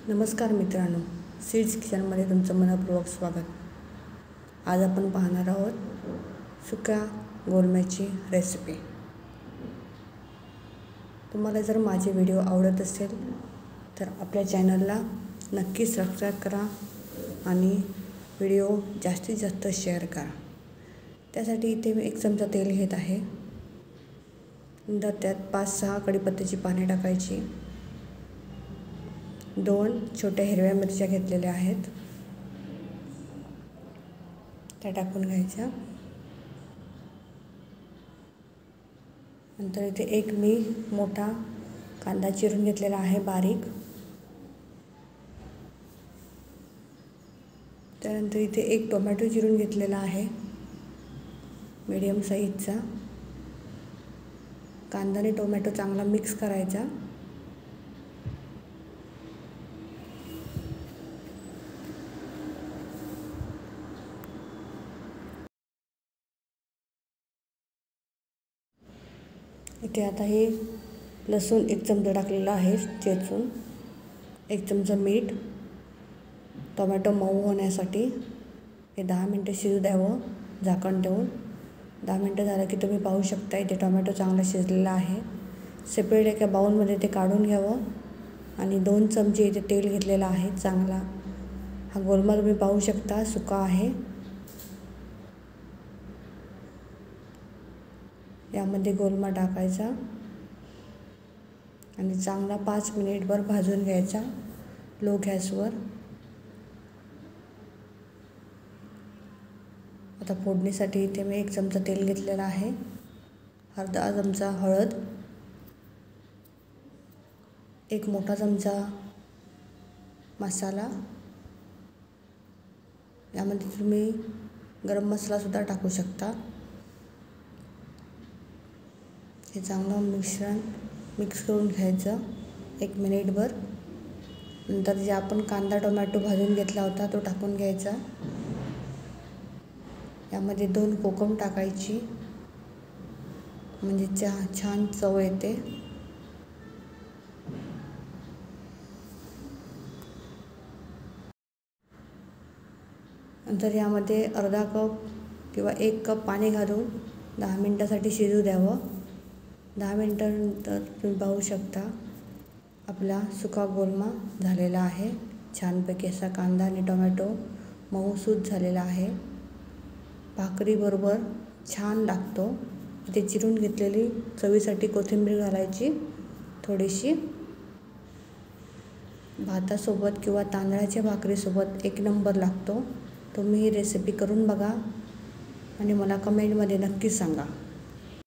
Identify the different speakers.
Speaker 1: नमस्कार मित्रांनो, सीड्स किचनमध्ये तुमचं मनपूर्वक स्वागत। आज आपण पाहणार आहोत सुक्या गोलम्याची रेसिपी। तुम्हाला जर माझे व्हिडिओ आवडत असेल तर आपल्या चॅनलला नक्की सबस्क्राईब करा आणि व्हिडिओ जास्तीत जास्त शेअर करा। त्यासाठी इथे मी 1 चमचा तेल घेत आहे। नंतर त्यात 5-6 कढीपत्त्याची पाने टाकायची। 2 छोट्या हिरव्या मिरच्या घेतलेल्या आहेत, त्या टाकून घ्यायच्या। नंतर इथे एक मी मोठा कांदा चिरून घेतलेला आहे बारीक। त्यानंतर इथे एक टोमॅटो चिरून घेतलेला आहे मीडियम साईजचा। कांदा आणि टोमॅटो चांगला मिक्स करायचा। इथे आता हे लसूण 1 चमचा टाकलेला आहे चेचून। 1 चमचा मीठ। टोमॅटो मऊ होण्यासाठी हे 10 मिनिटं शिजू द्यावं झाकण ठेवून। 10 मिनिटं झालं की तुम्ही पाहू शकता इथे टोमॅटो चांगला शिजलेला आहे। सेपरेट एका बाउलमध्ये ते काढून घ्यावं आणि 2 चमचे इथे तेल घेतलेलं आहे चांगला। हा गोलमा तुम्ही पाहू शकता सुका आहे। यामध्ये गोलमा टाकायचा आणि चांगला 5 मिनिटभर भाजून घ्यायचा लो गॅसवर। आता फोडणीसाठी इथे मी 1 चमचा तेल घेतलेला आहे, अर्धा चमचा हळद, 1 मोठा चमचा मसाला। यामध्ये तुम्ही गरम मसाला सुद्धा टाकू शकता। हे चांगलं मिश्रण मिक्स करून घ्यायचं 1 मिनिटभर। नंतर जे आपण कांदा टोमॅटो भाजून घेतला होता तो टाकून घ्यायचा। यामध्ये 2 कोकम टाकायची म्हणजे छान चव येते। नंतर यामध्ये अर्धा कप किंवा 1 कप पाणी घालून 10 मिनिटासाठी शिजू द्यावं। 10 मिनिटांनंतर तुम्ही पाहू शकता आपला सुका गोलमा झालेला आहे। छानपैकी असा कांदा आणि टोमॅटो मऊसूत झालेला आहे। भाकरीबरोबर छान लागतो। इथे चिरून घेतलेली चवीसाठी कोथिंबीर घालायची थोडीशी। भातासोबत किंवा तांदळाच्या भाकरीसोबत 1 नंबर लागतो। तुम्ही ही रेसिपी करून बघा आणि मला कमेंटमध्ये नक्की सांगा।